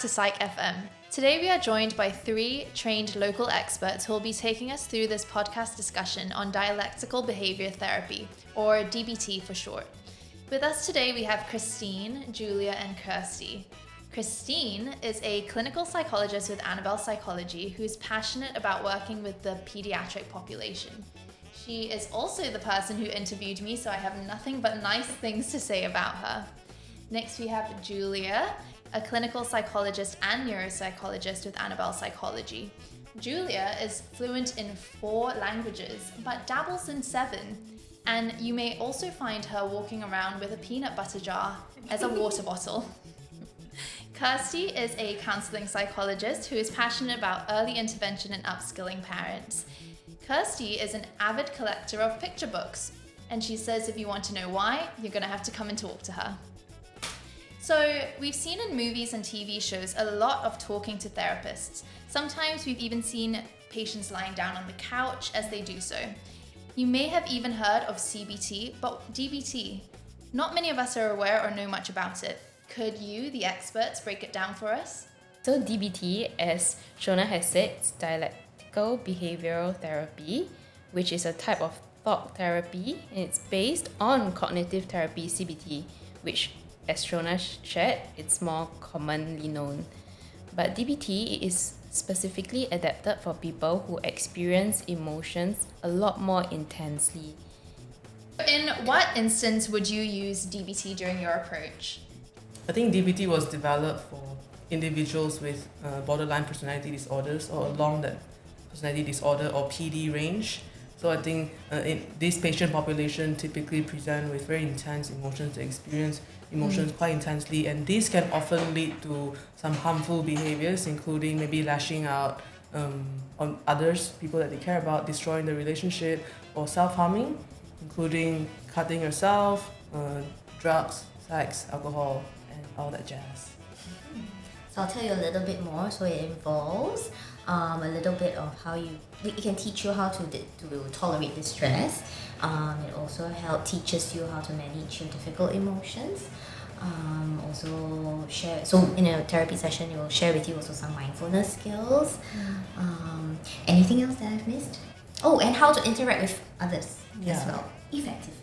to PsychFM. Today we are joined by 3 trained local experts who will be taking us through this podcast discussion on Dialectical Behavioural Therapy, or DBT for short. With us today we have Christine, Julia and Kirsty. Christine is a clinical psychologist with Annabelle Psychology who is passionate about working with the pediatric population. She is also the person who interviewed me, so I have nothing but nice things to say about her. Next we have Julia, a clinical psychologist and neuropsychologist with Annabelle Psychology. Julia is fluent in 4 languages, but dabbles in 7. And you may also find her walking around with a peanut butter jar as a water bottle. Kirsty is a counselling psychologist who is passionate about early intervention and upskilling parents. Kirsty is an avid collector of picture books, and she says if you want to know why, you're going to have to come and talk to her. So we've seen in movies and TV shows a lot of talking to therapists. Sometimes we've even seen patients lying down on the couch as they do so. You may have even heard of CBT, but DBT. Not many of us are aware or know much about it. Could you, the experts, break it down for us? So DBT, as Shona has said, it's Dialectical Behavioural Therapy, which is a type of thought therapy, and it's based on cognitive therapy, CBT, which, as Shona shared, it's more commonly known. But DBT is specifically adapted for people who experience emotions a lot more intensely. In what instance would you use DBT during your approach? I think DBT was developed for individuals with borderline personality disorders or along that personality disorder or PD range. So I think in this patient population typically present with very intense emotions. They experience emotions quite intensely, and this can often lead to some harmful behaviors, including maybe lashing out on others, people that they care about, destroying the relationship, or self-harming, including cutting yourself, drugs, sex, alcohol, and all that jazz. So I'll tell you a little bit more. So it involves a little bit of how it can teach you how to tolerate distress. It also teaches you how to manage your difficult emotions. Also share. So in a therapy session, it will share with you also some mindfulness skills. Anything else that I've missed? Oh, and how to interact with others as well, effectively.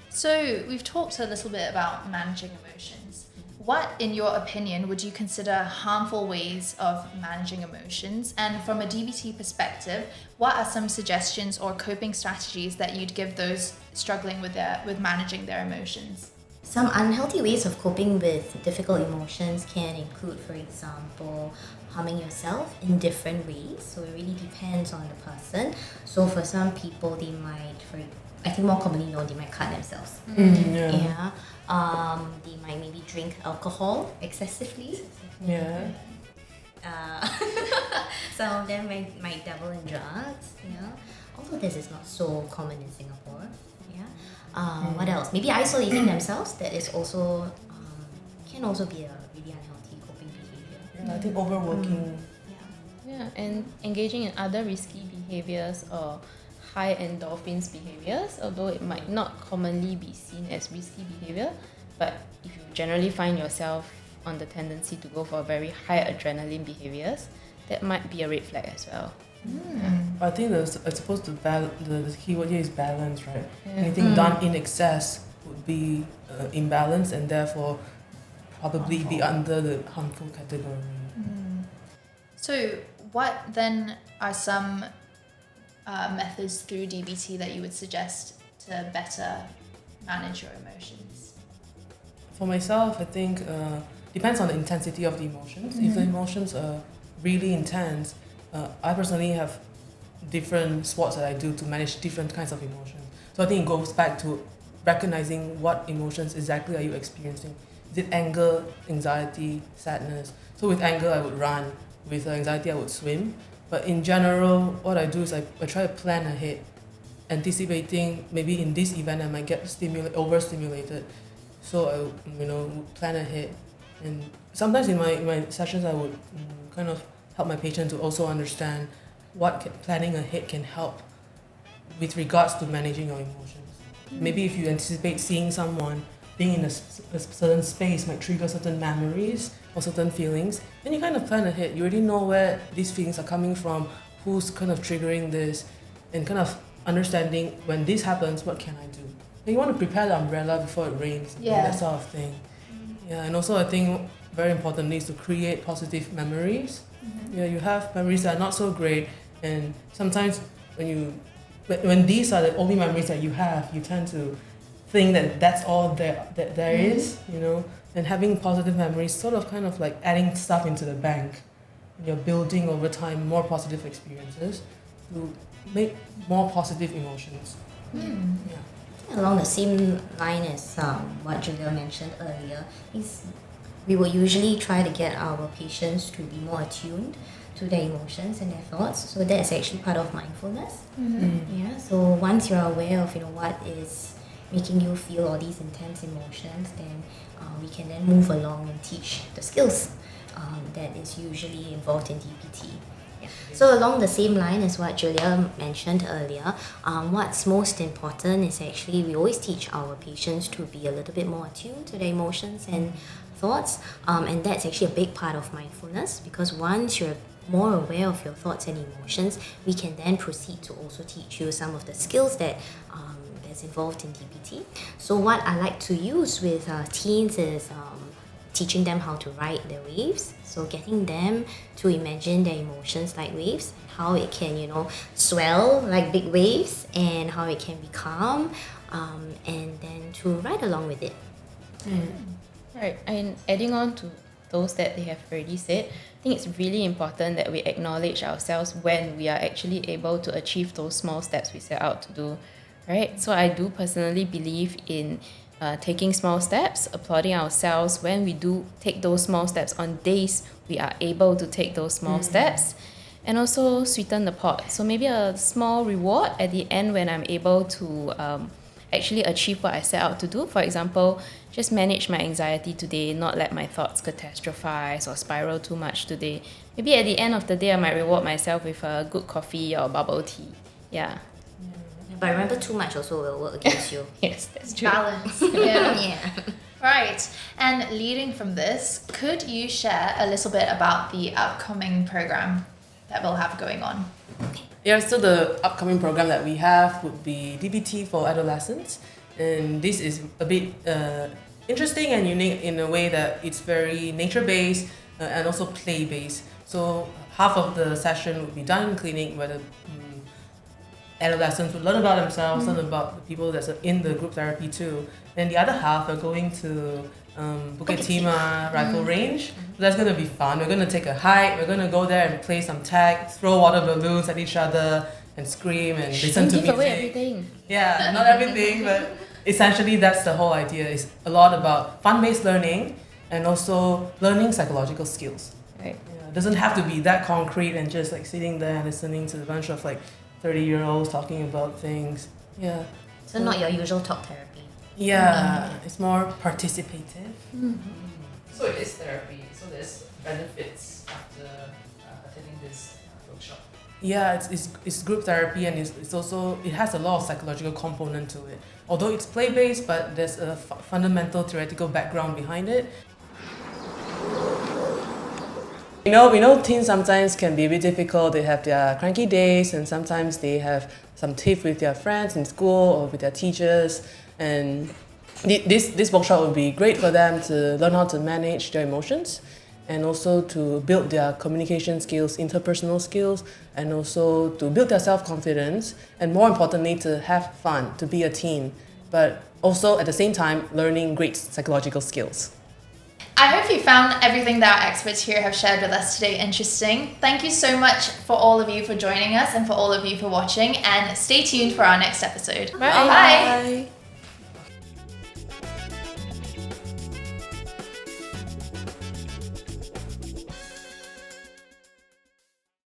So we've talked a little bit about managing emotions. What, in your opinion, would you consider harmful ways of managing emotions? And from a DBT perspective, what are some suggestions or coping strategies that you'd give those struggling with managing their emotions? Some unhealthy ways of coping with difficult emotions can include, for example, harming yourself in different ways. So it really depends on the person. So for some people, they might, I think more commonly known, they might cut themselves. They might maybe drink alcohol excessively. Yeah. Some of them might dabble in drugs. Yeah. Although this is not so common in Singapore. Yeah. What else? Maybe isolating themselves. That is also can also be a really unhealthy coping behavior. Yeah, I think overworking. Yeah, and engaging in other risky behaviors or high endorphins behaviors, although it might not commonly be seen as risky behavior, but if you generally find yourself on the tendency to go for very high adrenaline behaviors, that might be a red flag as well. I think I suppose the key word here is balance, right? Anything done in excess would be imbalance and therefore probably be under the harmful category. So what then are some methods through DBT that you would suggest to better manage your emotions? For myself, I think depends on the intensity of the emotions. If the emotions are really intense, I personally have different sports that I do to manage different kinds of emotions. So I think it goes back to recognizing what emotions exactly are you experiencing. Is it anger, anxiety, sadness? So with anger, I would run. With anxiety, I would swim. But in general, what I do is I try to plan ahead, anticipating maybe in this event I might get overstimulated. So I would plan ahead. And sometimes in my sessions, I would kind of help my patient to also understand what planning ahead can help with regards to managing your emotions. Maybe if you anticipate seeing someone being in a certain space might trigger certain memories or certain feelings, then you kind of plan ahead. You already know where these feelings are coming from, who's kind of triggering this, and kind of understanding when this happens, what can I do? And you want to prepare the umbrella before it rains, that sort of thing. Yeah, and also I think very importantly is to create positive memories. Yeah, you have memories that are not so great, and sometimes when these are the only memories that you have, you tend to think that that's all there is, you know. And having positive memories, sort of kind of like adding stuff into the bank. You're building over time more positive experiences to make more positive emotions. Yeah. Along the same line as what Julia mentioned earlier, is we will usually try to get our patients to be more attuned to their emotions and their thoughts. So that's actually part of mindfulness. Yeah. So once you're aware of what is making you feel all these intense emotions, then we can then move along and teach the skills that is usually involved in DBT. Yeah. So along the same line as what Julia mentioned earlier, what's most important is actually we always teach our patients to be a little bit more attuned to their emotions and thoughts, and that's actually a big part of mindfulness, because once you're more aware of your thoughts and emotions, we can then proceed to also teach you some of the skills that that's involved in DBT. So what I like to use with teens is teaching them how to ride the waves. So getting them to imagine their emotions like waves, how it can, swell like big waves, and how it can be calm, and then to ride along with it. Right, and adding on to those that they have already said, I think it's really important that we acknowledge ourselves when we are actually able to achieve those small steps we set out to do, right? So I do personally believe in taking small steps, applauding ourselves when we do take those small steps on days we are able to take those small steps, and also sweeten the pot. So maybe a small reward at the end when I'm able to actually achieve what I set out to do. For example, just manage my anxiety today, not let my thoughts catastrophize or spiral too much today. Maybe at the end of the day, I might reward myself with a good coffee or bubble tea. Yeah. But remember, too much also will work against you. Yes, that's true. Balance. Yeah. Right. And leading from this, could you share a little bit about the upcoming program that we'll have going on? Yeah, so the upcoming program that we have would be DBT for adolescents, and this is a bit interesting and unique in a way that it's very nature-based and also play-based. So half of the session would be done in clinic where the adolescents would learn about themselves, learn about the people that's in the group therapy too. And the other half are going to Bukit Timah Rifle Range. So that's going to be fun. We're going to take a hike. We're going to go there and play some tag, throw water balloons at each other and scream and listen to music. Give away everything. Yeah, not everything, but essentially that's the whole idea. It's a lot about fun-based learning and also learning psychological skills. Right. Yeah, it doesn't have to be that concrete and just like sitting there and listening to a bunch of like 30-year-olds talking about things. Yeah. So not your usual talk therapy. Yeah, it's more participative. So it is therapy. So there's benefits after attending this workshop. Yeah, it's group therapy, and it's also, it has a lot of psychological component to it. Although it's play-based, but there's a fundamental theoretical background behind it. We know teens sometimes can be a bit difficult. They have their cranky days, and sometimes they have some tiff with their friends in school or with their teachers. And this workshop would be great for them to learn how to manage their emotions, and also to build their communication skills, interpersonal skills, and also to build their self-confidence, and more importantly, to have fun, to be a teen, but also at the same time learning great psychological skills. I hope you found everything that our experts here have shared with us today interesting. Thank you so much for all of you for joining us and for all of you for watching, and stay tuned for our next episode. Bye. Bye.